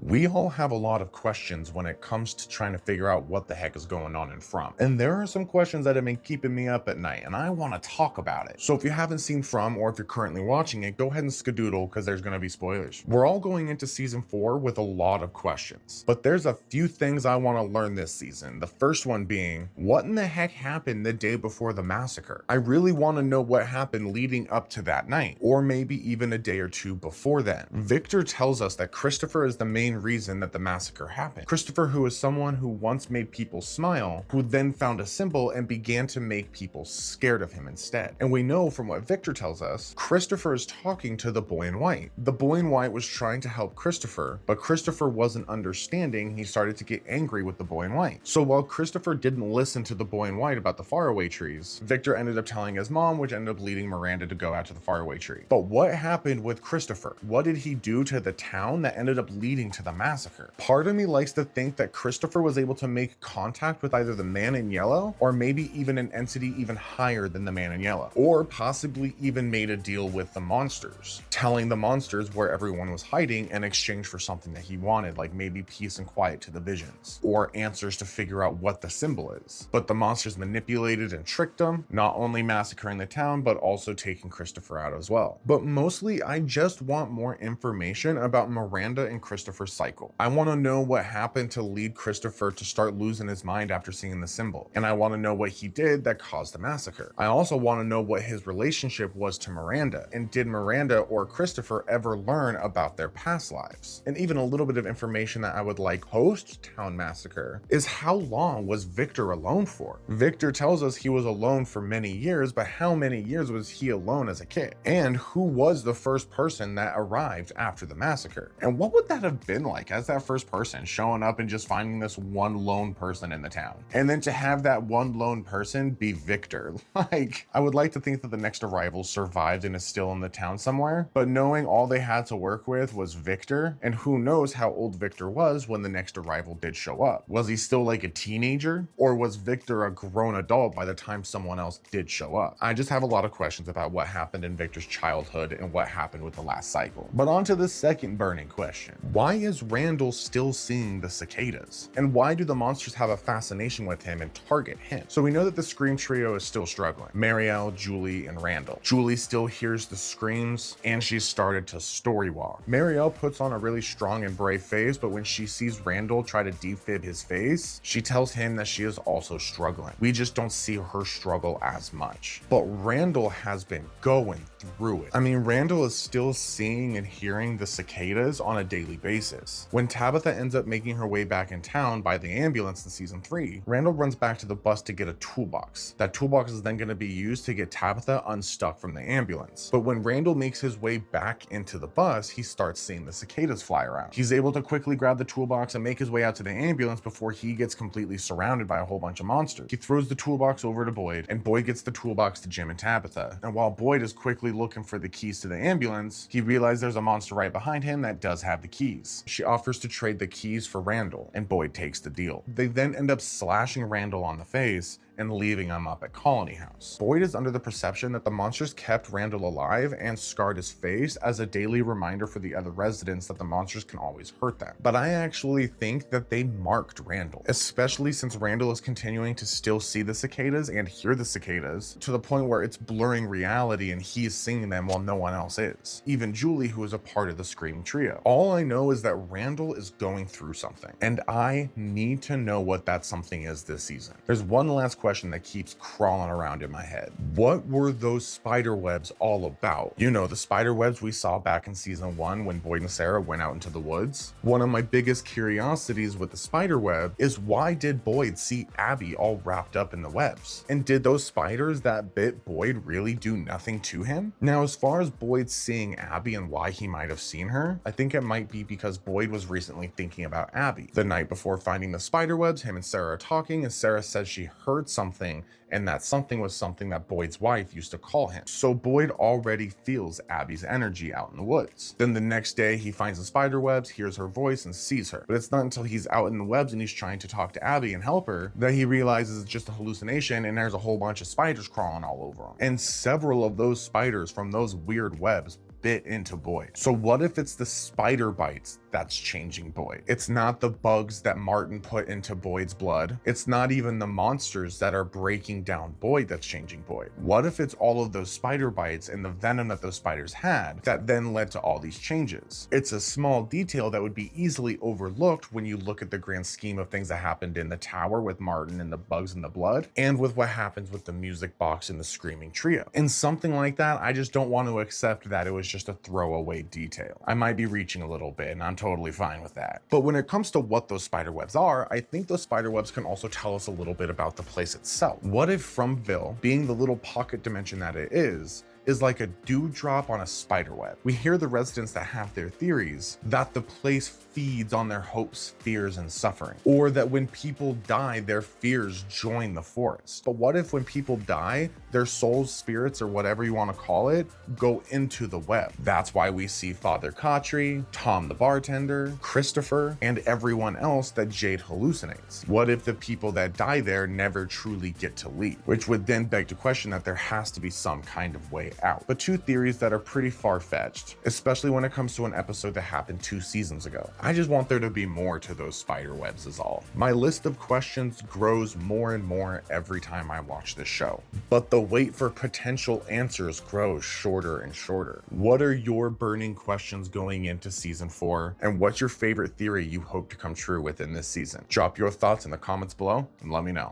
We all have a lot of questions when it comes to trying to figure out what the heck is going on in From. And there are some questions that have been keeping me up at night, and I want to talk about it. So if you haven't seen From, or if you're currently watching it, go ahead and skedoodle because there's going to be spoilers. We're all going into season 4 with a lot of questions, but there's a few things I want to learn this season. The first one being, what in the heck happened the day before the massacre? I really want to know what happened leading up to that night, or maybe even a day or two before then. Victor tells us that Christopher is the main reason that the massacre happened. Christopher, who is someone who once made people smile, who then found a symbol and began to make people scared of him instead. And we know from what Victor tells us, Christopher is talking to the boy in white. The boy in white was trying to help Christopher, but Christopher wasn't understanding. He started to get angry with the boy in white. So while Christopher didn't listen to the boy in white about the faraway trees, Victor ended up telling his mom, which ended up leading Miranda to go out to the faraway tree. But what happened with Christopher? What did he do to the town that ended up leading to the massacre? Part of me likes to think that Christopher was able to make contact with either the man in yellow, or maybe even an entity even higher than the man in yellow, or possibly even made a deal with the monsters, telling the monsters where everyone was hiding in exchange for something that he wanted, like maybe peace and quiet to the visions, or answers to figure out what the symbol is. But the monsters manipulated and tricked him, not only massacring the town, but also taking Christopher out as well. But mostly, I just want more information about Miranda and Christopher's cycle. I want to know what happened to lead Christopher to start losing his mind after seeing the symbol. And I want to know what he did that caused the massacre. I also want to know what his relationship was to Miranda. And did Miranda or Christopher ever learn about their past lives? And even a little bit of information that I would like post-town massacre is, how long was Victor alone for? Victor tells us he was alone for many years, but how many years was he alone as a kid? And who was the first person that arrived after the massacre? And what would that have been like as that first person showing up and just finding this one lone person in the town? And then to have that one lone person be Victor. Like, I would like to think that the next arrival survived and is still in the town somewhere, but knowing all they had to work with was Victor, and who knows how old Victor was when the next arrival did show up. Was he still like a teenager, or was Victor a grown adult by the time someone else did show up? I just have a lot of questions about what happened in Victor's childhood and what happened with the last cycle. But on to the second burning question. Why is Randall still seeing the cicadas? And why do the monsters have a fascination with him and target him? So we know that the Scream trio is still struggling. Marielle, Julie, and Randall. Julie still hears the screams, and she's started to story walk. Marielle puts on a really strong and brave face, but when she sees Randall try to defib his face, she tells him that she is also struggling. We just don't see her struggle as much. But Randall has been going through it. I mean, Randall is still seeing and hearing the cicadas on a daily basis. When Tabitha ends up making her way back in town by the ambulance in season 3, Randall runs back to the bus to get a toolbox. That toolbox is then going to be used to get Tabitha unstuck from the ambulance. But when Randall makes his way back into the bus, he starts seeing the cicadas fly around. He's able to quickly grab the toolbox and make his way out to the ambulance before he gets completely surrounded by a whole bunch of monsters. He throws the toolbox over to Boyd, and Boyd gets the toolbox to Jim and Tabitha. And while Boyd is quickly looking for the keys to the ambulance, he realizes there's a monster right behind him that does have the keys. She offers to trade the keys for Randall, and Boyd takes the deal. They then end up slashing Randall on the face and leaving him up at Colony House. Boyd is under the perception that the monsters kept Randall alive and scarred his face as a daily reminder for the other residents that the monsters can always hurt them. But I actually think that they marked Randall, especially since Randall is continuing to still see the cicadas and hear the cicadas to the point where it's blurring reality and he's seeing them while no one else is. Even Julie, who is a part of the Scream trio. All I know is that Randall is going through something, and I need to know what that something is this season. There's one last question that keeps crawling around in my head. What were those spider webs all about? You know, the spider webs we saw back in season 1 when Boyd and Sarah went out into the woods. One of my biggest curiosities with the spider web is, why did Boyd see Abby all wrapped up in the webs? And did those spiders that bit Boyd really do nothing to him? Now, as far as Boyd seeing Abby and why he might have seen her, I think it might be because Boyd was recently thinking about Abby. The night before finding the spider webs, him and Sarah are talking, and Sarah says she heard something, and that something was something that Boyd's wife used to call him. So Boyd already feels Abby's energy out in the woods. Then the next day he finds the spider webs, hears her voice, and sees her. But it's not until he's out in the webs and he's trying to talk to Abby and help her that he realizes it's just a hallucination and there's a whole bunch of spiders crawling all over him. And several of those spiders from those weird webs bit into Boyd. So what if it's the spider bites that's changing Boyd. It's not the bugs that Martin put into Boyd's blood. It's not even the monsters that are breaking down Boyd that's changing Boyd. What if it's all of those spider bites and the venom that those spiders had that then led to all these changes? It's a small detail that would be easily overlooked when you look at the grand scheme of things that happened in the tower with Martin and the bugs in the blood, and with what happens with the music box and the screaming trio. In something like that, I just don't want to accept that it was just a throwaway detail. I might be reaching a little bit, and I'm totally fine with that. But when it comes to what those spider webs are, I think those spider webs can also tell us a little bit about the place itself. What if Fromville, being the little pocket dimension that it is like a dewdrop on a spider web? We hear the residents that have their theories that the place feeds on their hopes, fears, and suffering, or that when people die, their fears join the forest. But what if when people die, their souls, spirits, or whatever you want to call it, go into the web? That's why we see Father Khatri, Tom the bartender, Christopher, and everyone else that Jade hallucinates. What if the people that die there never truly get to leave? Which would then beg to question that there has to be some kind of way out. But two theories that are pretty far-fetched, especially when it comes to an episode that happened 2 seasons ago. I just want there to be more to those spider webs is all. My list of questions grows more and more every time I watch this show, but the wait for potential answers grows shorter and shorter. What are your burning questions going into season 4, and what's your favorite theory you hope to come true within this season? Drop your thoughts in the comments below and let me know.